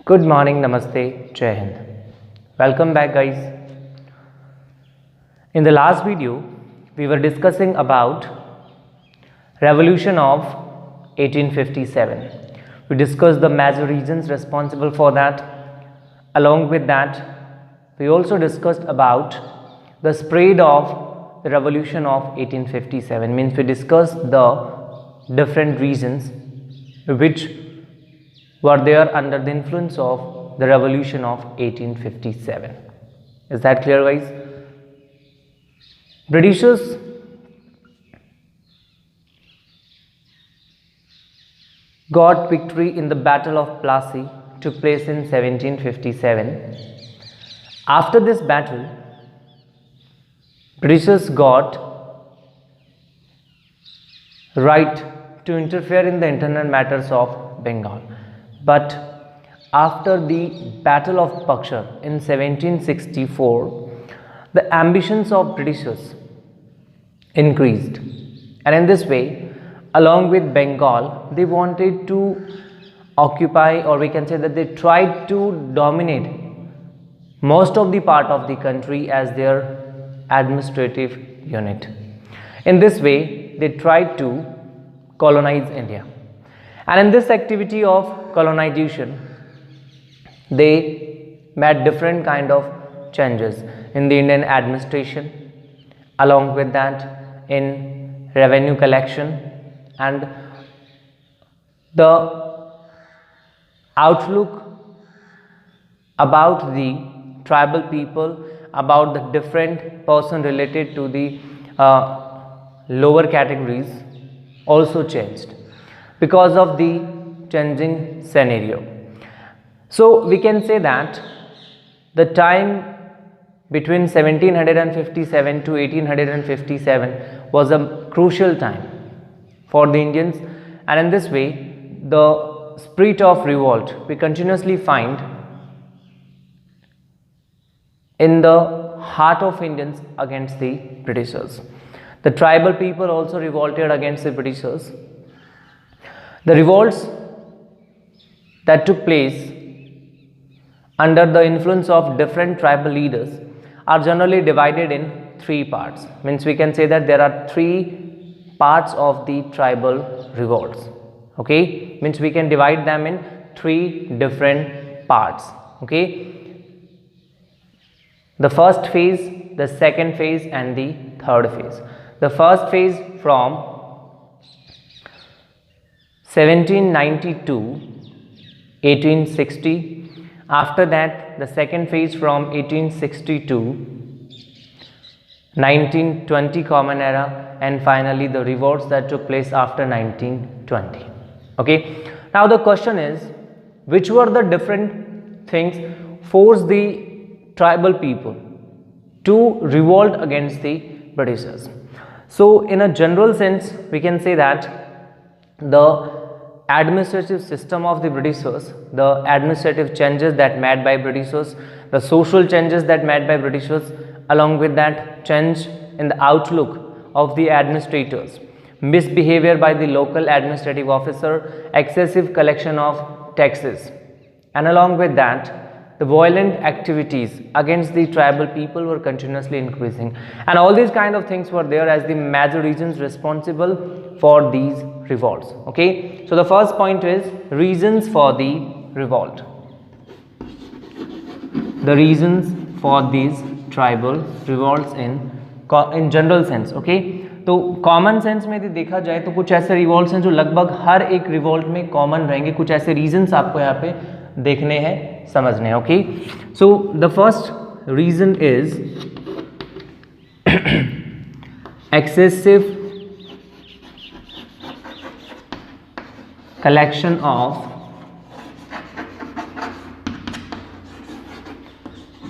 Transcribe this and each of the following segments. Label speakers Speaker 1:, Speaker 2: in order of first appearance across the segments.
Speaker 1: Good morning, Namaste, Jai Hind. Welcome back, guys. In the last video, we were discussing about revolution of 1857. We discussed the major reasons responsible for that. Along with that, we also discussed about the spread of the revolution of 1857. Means we discussed the different reasons which were there under the influence of the revolution of 1857. Is that clear, guys? Britishers got victory in the Battle of Plassey, took place in 1757. After this battle, Britishers got right to interfere in the internal matters of Bengal. But after the Battle of Buxar in 1764, the ambitions of Britishers increased, and in this way, along with Bengal, they wanted to occupy, or we can say that they tried to dominate most of the part of the country as their administrative unit. In this way, they tried to colonize India. And in this activity of colonization, they made different kind of changes in the Indian administration, along with that in revenue collection and the outlook about the tribal people, about the different person related to the lower categories also changed because of the changing scenario. So we can say that the time between 1757 to 1857 was a crucial time for the Indians, and in this way the spirit of revolt we continuously find in the heart of Indians against the Britishers. The tribal people also revolted against the Britishers. The revolts that took place under the influence of different tribal leaders are generally divided in three parts. Means we can say that there are three parts of the tribal revolts. Okay, means we can divide them in three different parts. Okay, the first phase, the second phase, and the third phase. The first phase from 1792 1860. After that, the second phase from 1862 1920 Common Era, and finally the revolts that took place after 1920. Okay, now the question is, which were the different things forced the tribal people to revolt against the Britishers? So in a general sense, we can say that the administrative system of the Britishers, the administrative changes that made by Britishers, the social changes that made by Britishers, along with that change in the outlook of the administrators, misbehavior by the local administrative officer, excessive collection of taxes, and along with that the violent activities against the tribal people were continuously increasing, and all these kind of things were there as the major reasons responsible for these revolts. Okay, so the first point is reasons for the revolt, the reasons for these tribal revolts in general sense. Okay, तो common sense में यदि देखा जाए तो कुछ ऐसे revolts हैं जो लगभग हर एक रिवॉल्ट में कॉमन रहेंगे, कुछ ऐसे रीजंस आपको यहाँ पे देखने हैं, समझने हैं. Okay, so the first reason is excessive collection of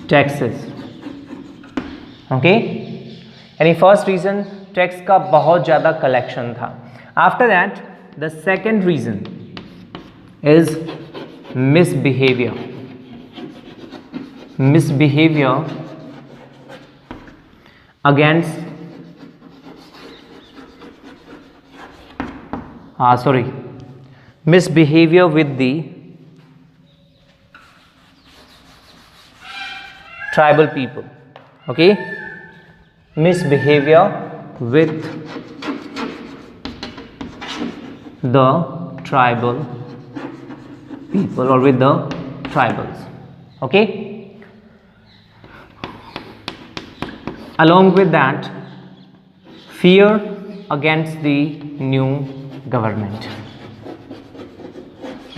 Speaker 1: taxes. Okay, यानी फर्स्ट रीजन टैक्स का बहुत ज़्यादा कलेक्शन था. After that the second reason is misbehavior against misbehavior with the tribal people. Okay, misbehavior with the tribal people or with the tribals. Okay, along with that, fear against the new government.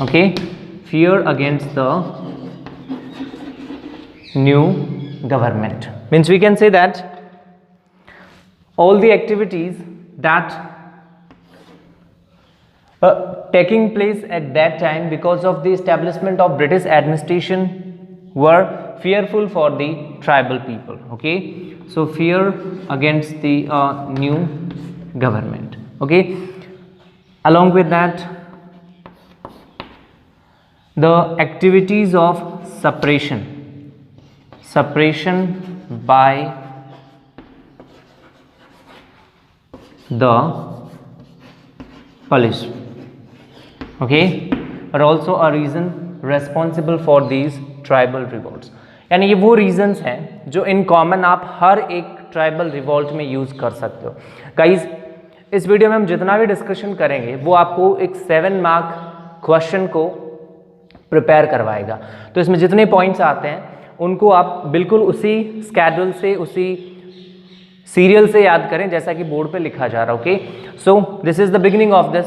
Speaker 1: Okay, fear against the new government means we can say that all the activities that taking place at that time because of the establishment of British administration were fearful for the tribal people. Okay, so fear against the new government. Okay, along with that, the activities of suppression by the police, okay, are also a reason responsible for these tribal revolts. यानी ये वो reasons हैं जो in common आप हर एक tribal revolt में use कर सकते हो. गाइस, इस वीडियो में हम जितना भी डिस्कशन करेंगे वो आपको एक 7 मार्क क्वेश्चन को प्रिपेयर करवाएगा. तो इसमें जितने पॉइंट्स आते हैं उनको आप बिल्कुल उसी स्केड्यूल से, उसी सीरियल से याद करें जैसा कि बोर्ड पे लिखा जा रहा है. Okay, so this is the beginning of this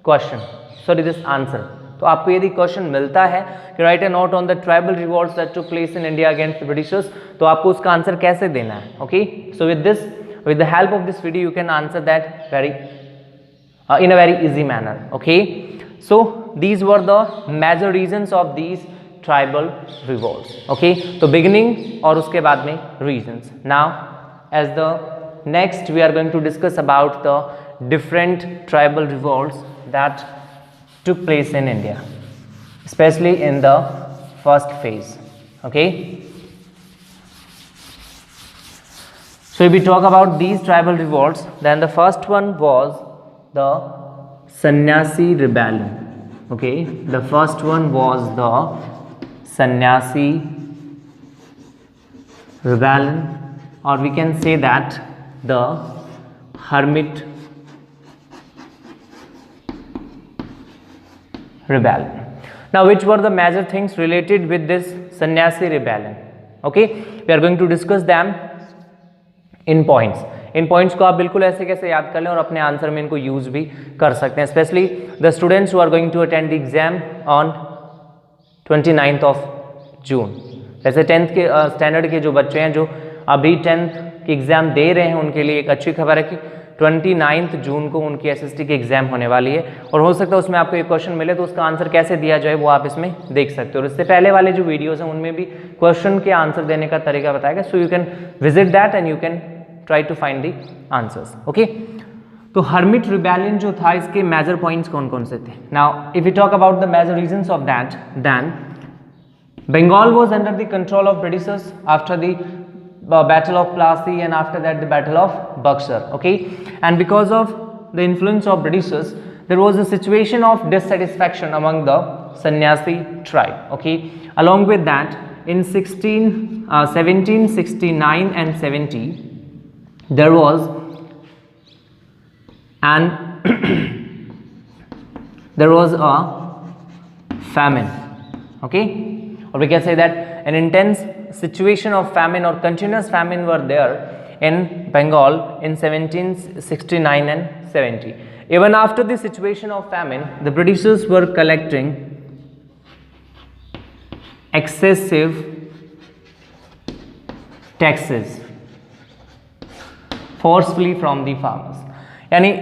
Speaker 1: question, sorry this answer. तो आपको यदि क्वेश्चन मिलता है कि right A note on the tribal revolts that took place in India against the Britishers, तो आपको उसका आंसर कैसे देना है. Okay, so with the help of this video you can answer that very in a very easy manner. Okay, so these were the major reasons of these tribal revolts. Okay, तो beginning और उसके बाद में reasons. Now as the next we are going to discuss about the different tribal revolts that took place in India, especially in the first phase. Okay, so if we talk about these tribal revolts, then the first one was the Sannyasi rebellion. Okay, the first one was the Sannyasi rebellion, or we can say that the Hermit rebellion. Now, which were the major things related with this Sannyasi rebellion? Okay, we are going to discuss them in points. In points को आप बिल्कुल ऐसे कैसे याद कर लें और अपने आंसर में इनको यूज भी कर सकते हैं, specially the students who are going to attend the exam on 29th of June. जैसे 10th के स्टैंडर्ड के जो बच्चे हैं जो अभी 10th के एग्ज़ाम दे रहे हैं उनके लिए एक अच्छी खबर है कि 29th जून को उनकी एसएसटी की एग्ज़ाम होने वाली है. और हो सकता है उसमें आपको एक क्वेश्चन मिले तो उसका आंसर कैसे दिया जाए वो आप इसमें देख सकते हो. और इससे पहले वाले जो वीडियोज़ हैं उनमें भी क्वेश्चन के आंसर देने का तरीका बताएगा. So you can visit that and you can try to find the answers. Okay, तो हर्मिट रिबेलियन जो था इसके मेजर पॉइंट्स कौन कौन से थे. Now if you talk about the major reasons of that, then Bengal was under the control of Britishers after the Battle of Plassey and after that the Battle of Buxar. Okay, and because of the influence of Britishers, there was a situation of dissatisfaction among the Sannyasi tribe. Okay, along with that, in 1769 and 70, there was a famine. Okay, or we can say that an intense situation of famine or continuous famine were there in Bengal in 1769 and 70. Even after the situation of famine, the Britishers were collecting excessive taxes forcefully from the farmers. यानी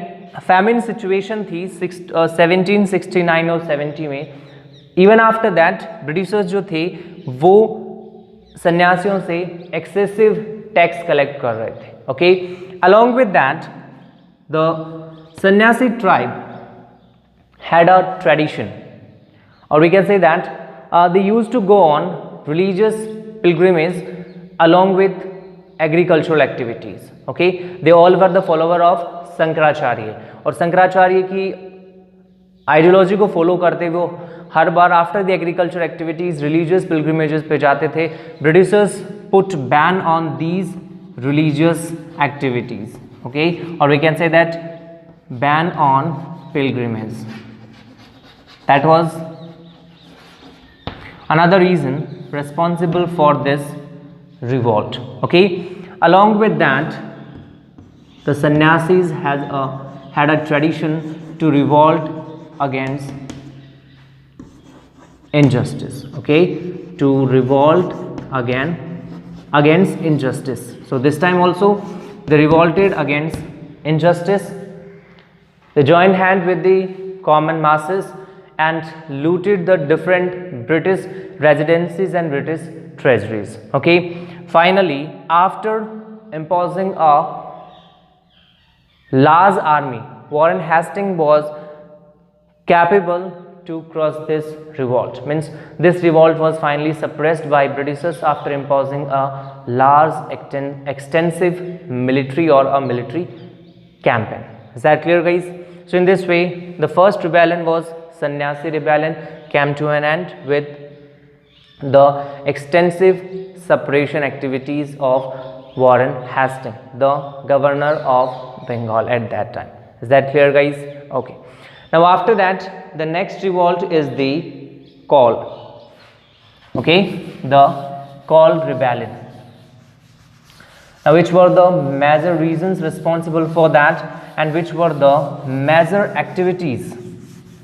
Speaker 1: famine situation थी 1769 और 70 में. Even after that Britishers जो थे वो सन्यासियों से excessive tax collect कर रहे थे. Okay, along with that the sanyasi tribe had a tradition, और we can say that they used to go on religious pilgrimage along with agricultural activities. Okay, they all were the follower of Shankaracharya, और शंकराचार्य की ideology को follow करते हुए हर बार after the agriculture activities religious pilgrimages पे जाते थे. Britishers put ban on these religious activities. Okay, और we can say that ban on pilgrimage. That was another reason responsible for this revolt. Okay, along with that, the sannyasis had a tradition to revolt against injustice. Okay, to revolt against injustice. So this time also they revolted against injustice. They joined hand with the common masses and looted the different British residencies and British treasuries. Okay, finally, after imposing a large army, Warren Hastings was capable to crush this revolt. Means this revolt was finally suppressed by Britishers after imposing a large extensive military or a military campaign. Is that clear, guys? So in this way, the first rebellion was Sannyasi rebellion, came to an end with the extensive suppression activities of Warren Hastings, the governor of Bengal at that time. Is that clear, guys? Okay. Now after that, the next revolt is the Call. Okay, the Call rebellion. Now which were the major reasons responsible for that, and which were the major activities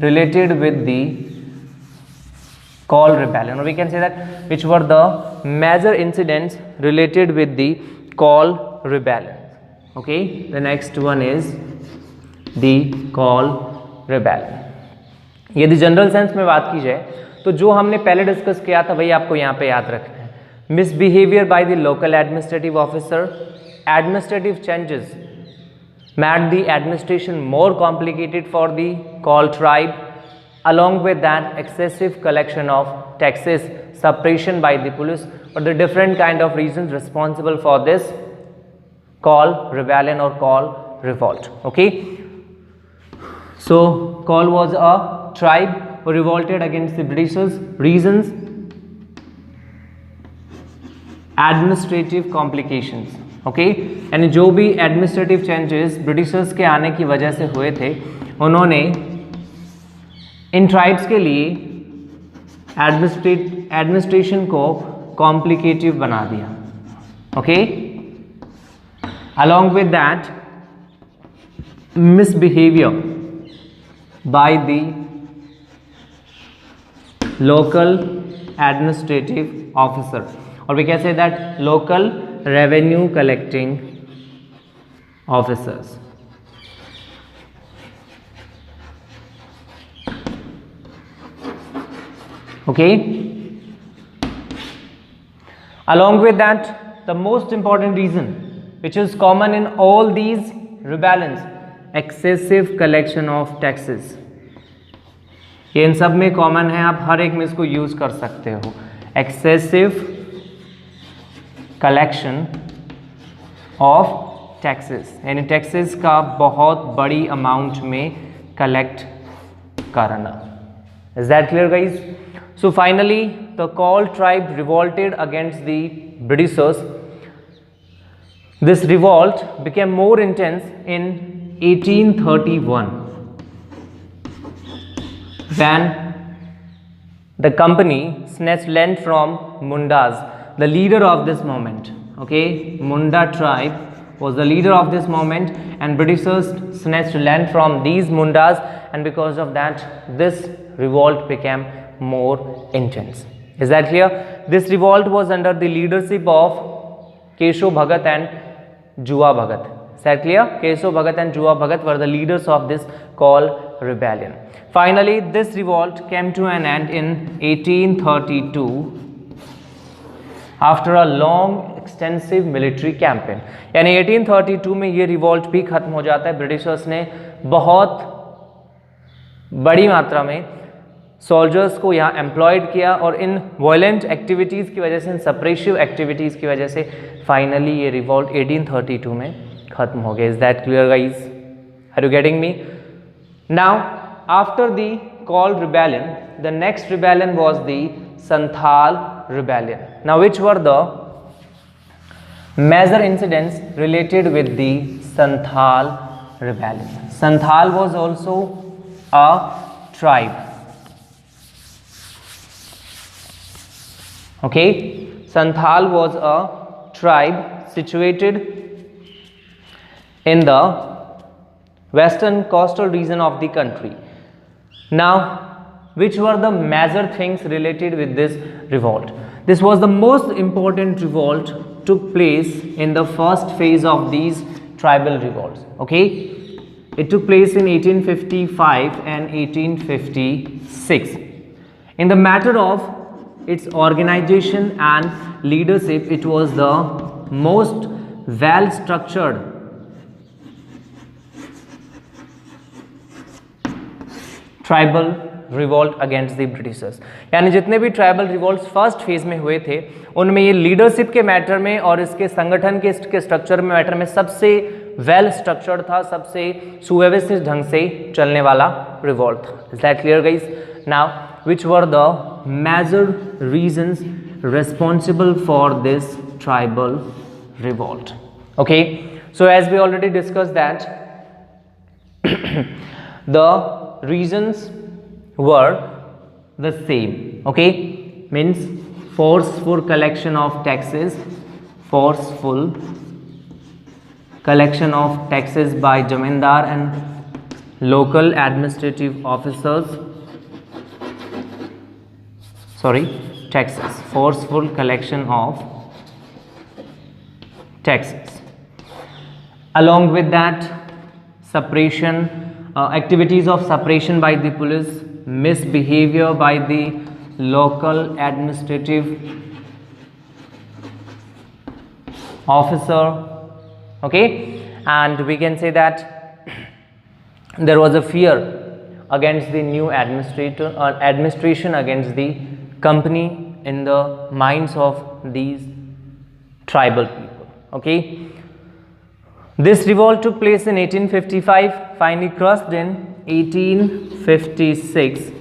Speaker 1: related with the Call rebellion, or we can say that which were the major incidents related with the Call rebellion. Okay, the next one is the Call rebellion. यदि general sense में बात की जाए तो जो हमने पहले discuss किया था वही आपको यहाँ पे याद रखना है. Misbehaviour by the local administrative officer, administrative changes made the administration more complicated for the Call tribe. Along with that, excessive collection of taxes, suppression by the police, or the different kind of reasons responsible for this Call rebellion or Call revolt. Okay, so Call was a tribe who revolted against the Britishers. Reasons: administrative complications. Okay, यानी जो भी administrative changes Britishers के आने की वजह से हुए थे, उन्होंने इन ट्राइब्स के लिए एडमिनिस्ट्रेशन को कॉम्प्लिकेटिव बना दिया. Okay, along with that, misbehaviour by the local administrative officer, और we can say that local revenue collecting officers. Okay, along with that, the most important reason which is common in all these rebellions, excessive collection of taxes. ये इन सब में common है, आप हर एक में इसको use कर सकते हो. excessive कलेक्शन ऑफ टैक्सेस, यानी टैक्सेस का बहुत बड़ी अमाउंट में कलेक्ट करना. Is that clear, guys? So finally the call tribe revolted against the Britishers. This revolt became more intense in 1831 when the company snatched land from Mundas, the leader of this movement. Okay, Munda tribe was the leader of this movement, and Britishers snatched land from these Mundas, and because of that, this revolt became more intense. Is that clear? This revolt was under the leadership of Keshav Bhagat and Jua Bhagat. Is that clear? Keshav Bhagat and Jua Bhagat were the leaders of this Call rebellion. Finally, this revolt came to an end in 1832. After a long extensive military campaign, यानी 1832 में ये revolt भी खत्म हो जाता है. Britishers ने बहुत बड़ी मात्रा में सोल्जर्स को यहाँ एम्प्लॉयड किया, और इन वायलेंट एक्टिविटीज़ की वजह से, इन सप्रेसिव एक्टिविटीज़ की वजह से फाइनली ये रिवॉल्ट 1832 में खत्म हो गया. Is that clear, guys? Are you getting me? Now after the called rebellion, the next rebellion was the Santhal rebellion. Now which were the major incidents related with the Santhal rebellion? Santhal was also a tribe. Okay, Santhal was a tribe situated in the western coastal region of the country. Now, which were the major things related with this revolt? This was the most important revolt took place in the first phase of these tribal revolts. Okay, it took place in 1855 and 1856. In the matter of its organization and leadership, it was the most well structured tribal revolt against the Britishers. यानी जितने भी tribal revolts first phase में हुए थे उनमें ये leadership के matter में और इसके संगठन के स्ट्रक्चर में मैटर में सबसे वेल स्ट्रक्चर्ड था, सबसे सुव्यवस्थित ढंग से चलने वाला रिवॉल्ट था। Is that clear guys? Now which were the major reasons responsible for this tribal revolt? Okay, so as we already discussed that the reasons were the same. Okay, means forceful collection of taxes, forceful collection of taxes by jamindar and local administrative officers, taxes, forceful collection of taxes. Along with that, suppression, activities of suppression by the police, misbehavior by the local administrative officer. Okay, and we can say that there was a fear against the new administration against the company in the minds of these tribal people. Okay, this revolt took place in 1855, finally crushed in 1856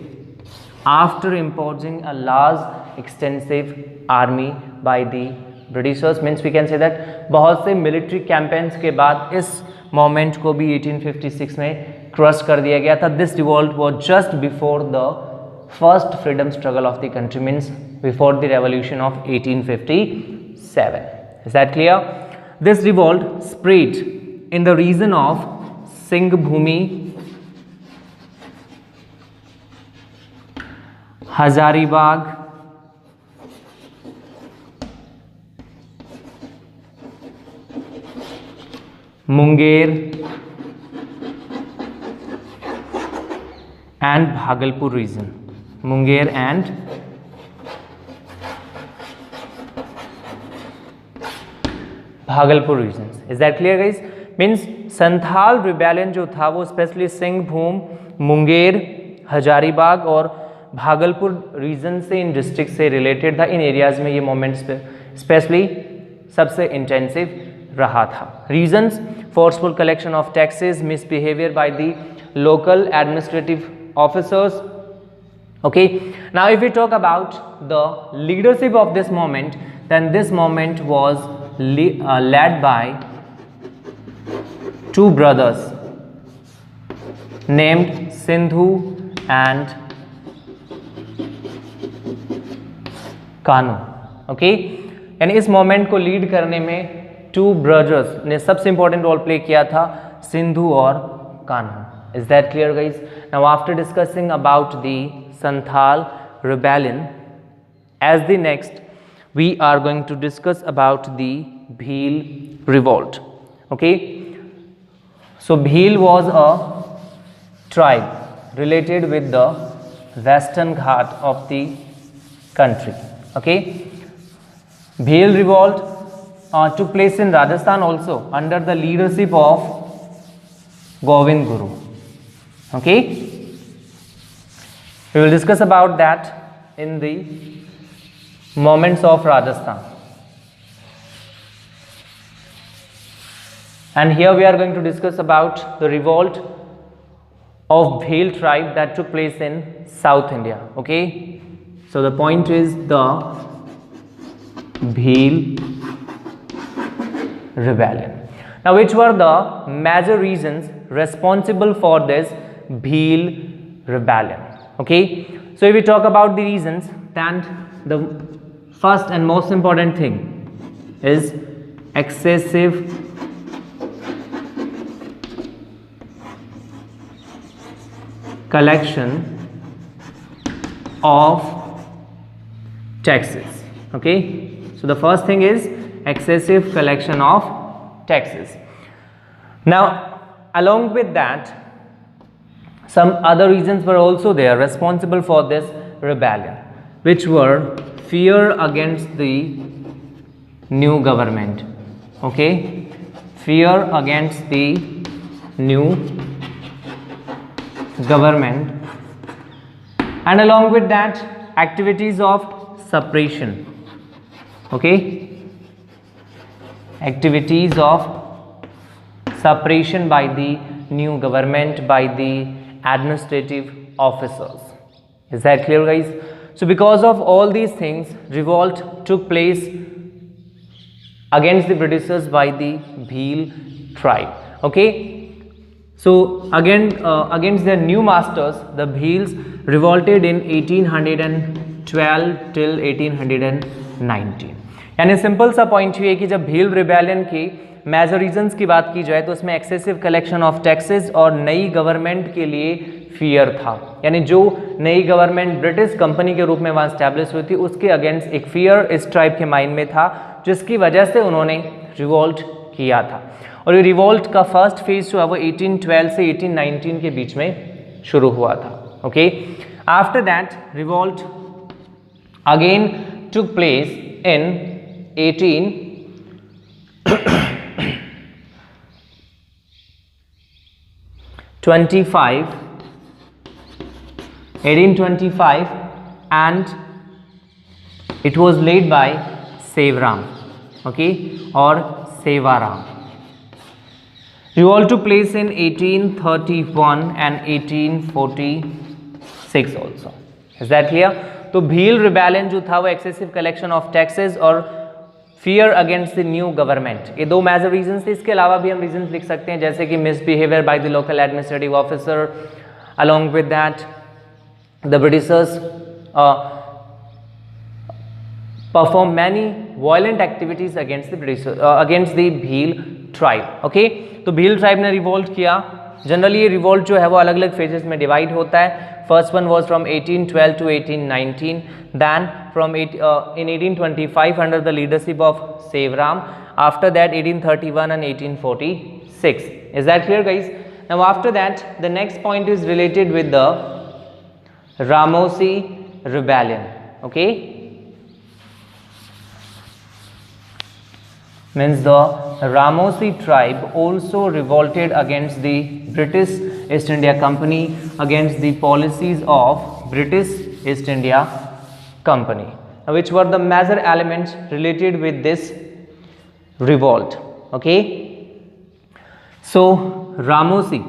Speaker 1: after imposing a large extensive army by the Britishers. Means we can say that बहुत से military campaigns के बाद इस moment को भी 1856 में crush कर दिया गया था. This revolt was just before the first freedom struggle of the country, means before the revolution of 1857. Is that clear? This revolt spread in the region of Singhbhumi, Hazaribagh, Munger and Bhagalpur region. Munger and Bhagalpur regions. Is that clear guys? Means Santhal rebellion जो था वो specially Singhbhum, Munger, Hazaribagh और Bhagalpur reason से, इन district से related था. इन areas में ये moment specially सबसे इंटेंसिव रहा था. Reasons: forceful collection of taxes, misbehaviour by the local administrative officers. Okay, now if we talk about the leadership of this movement, then this movement was led by two brothers named Sindhu and Kanu. Okay, यानी इस moment को lead करने में two brothers ने सबसे important role play किया था, सिंधु और Kanhu. Is that clear guys? Now after discussing about the Santhal rebellion, as the next we are going to discuss about the Bhil revolt. Okay, so Bhil was a tribe related with the western Ghat of the country. Okay, Bhil revolt took place in Rajasthan also under the leadership of Govind Guru. Okay, we will discuss about that in the moments of Rajasthan. And here we are going to discuss about the revolt of Bhil tribe that took place in South India. Okay, so the point is the Bhil rebellion. Now, which were the major reasons responsible for this Bhil rebellion? Okay, so if we talk about the reasons, then the first and most important thing is excessive collection of taxes. Okay, so the first thing is excessive collection of taxes. Now, along with that, some other reasons were also there responsible for this rebellion, which were fear against the new government. Okay, fear against the new government, and along with that, activities of suppression. Okay, activities of suppression by the new government, by the administrative officers. Is that clear, guys? So because of all these things, revolt took place against the Britishers by the Bhil tribe. Okay, so again against their new masters, the Bhils revolted in 1812 till 1819. यानी simple सा point ये है कि जब Bhil rebellion की major reasons की बात की जाए तो उसमें एक्सेसिव कलेक्शन ऑफ टैक्सेस और नई गवर्नमेंट के लिए फियर था, यानी जो नई गवर्नमेंट ब्रिटिश कंपनी के रूप में वहाँ स्टैब्लिश हुई थी उसके अगेंस्ट एक फियर इस ट्राइब के माइंड में था, जिसकी वजह से उन्होंने रिवोल्ट किया था. और ये रिवोल्ट का फर्स्ट फेज जो है वो 1812 से 1819 के बीच में शुरू हुआ था. Okay, after that revolt again took place in 1825 and it was led by Sevaram, okay, or Sevaram. Revolt took place in 1831 and 1846 also. Is that clear? तो भील रिबेलियन जो था वो एक्सेसिव कलेक्शन ऑफ टैक्सेस और fear against the new government, ये दो major reasons थे. इसके अलावा भी हम रीजंस लिख सकते हैं जैसे कि misbehaviour by the local administrative officer. Along with that the Britishers perform many violent activities against the Bhil tribe. Okay, तो भील ट्राइब ने रिवोल्ट किया. जनरली ये रिवोल्ट जो है वो अलग अलग फेजेस में डिवाइड होता है. First one was from 1812 to 1819, then from in 1825 under the leadership of Sevaram. After that 1831 and 1846. Is that clear, guys? Now after that, the next point is related with the Ramosi rebellion. Okay, means the Ramosi tribe also revolted against the British East India Company, against the policies of British East India Company. Now, which were the major elements related with this revolt? Okay, so Ramosi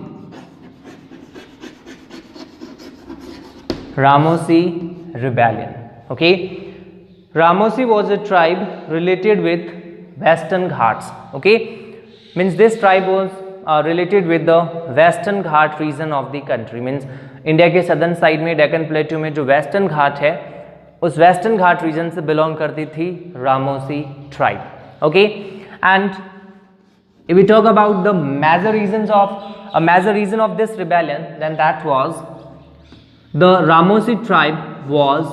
Speaker 1: rebellion. Okay, Ramosi was a tribe related with Western Ghats. Okay, means this tribe was related with the Western Ghat region of the country. Means India के southern side में डेक्कन प्लेटू में जो western घाट है उस western घाट reason से belong करती थी Ramoshi tribe. Okay, and if we talk about the major reason of this rebellion, then that was the Ramosi tribe was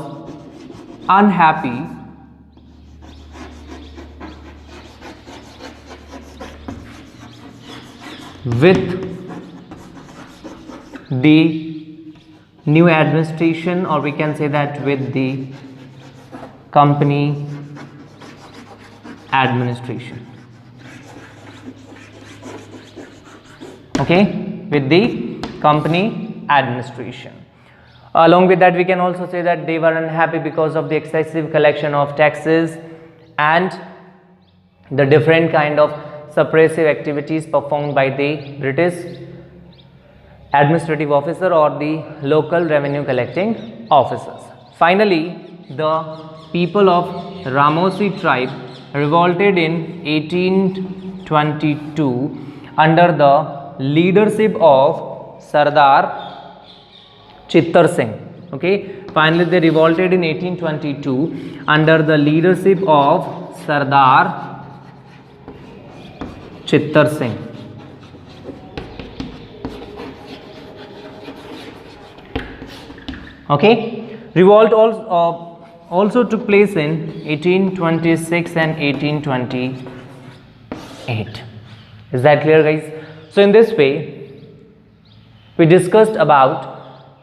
Speaker 1: unhappy with the new administration, or we can say that with the company administration. Okay, with the company administration. Along with that, we can also say that they were unhappy because of the excessive collection of taxes and the different kind of suppressive activities performed by the British administrative officer or the local revenue collecting officers. Finally, the people of Ramosi tribe revolted in 1822 under the leadership of Sardar Chittar Singh. Okay, finally they revolted in 1822 under the leadership of Sardar Chittar Singh. Okay, revolt also took place in 1826 and 1828. Is that clear, guys? So in this way we discussed about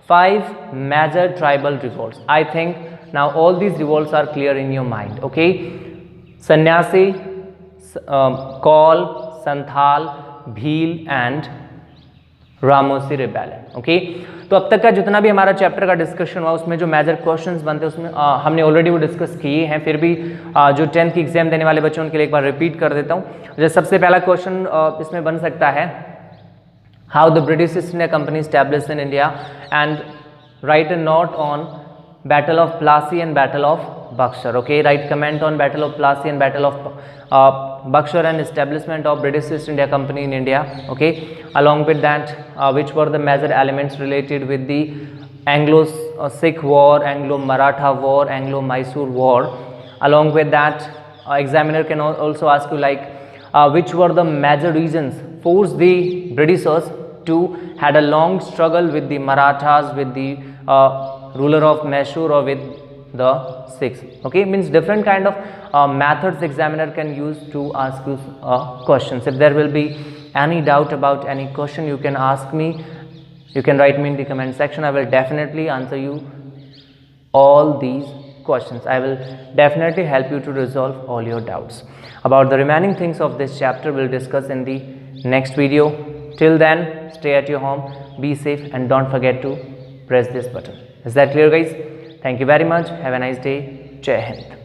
Speaker 1: 5 major tribal revolts. I think now all these revolts are clear in your mind. Okay, Sannyasi, Kol, Santhal, Bhil and Ramoshi rebellion. Okay, तो अब तक का जितना भी हमारा chapter का discussion हुआ उसमें जो मेजर क्वेश्चंस बनते हैं उसमें हमने ऑलरेडी वो डिस्कस किए हैं. फिर भी जो 10th की एग्जाम देने वाले बच्चों उनके लिए एक बार रिपीट कर देता हूँ. जैसे सबसे पहला क्वेश्चन इसमें बन सकता है, how the British east India company established in India and right a note on battle of Plassey and battle of Buxar. Okay, right comment on battle of Plassey and battle of Buxar and establishment of British East India Company in India. Okay, along with that, which were the major elements related with the Anglo-Sikh War, Anglo-Maratha War, Anglo-Mysore War. Along with that, examiner can also ask you like which were the major reasons forced the Britishers to had a long struggle with the Marathas, with the ruler of Mysore or with the Sikhs. Okay, means different kind of methods examiner can use to ask you questions. If there will be any doubt about any question, you can ask me, you can write me in the comment section. I will definitely answer you all these questions. I will definitely help you to resolve all your doubts. About the remaining things of this chapter we'll discuss in the next video. Till then, stay at your home, be safe and don't forget to press this button. Is that clear, guys? Thank you very much. Have a nice day. Jai Hind.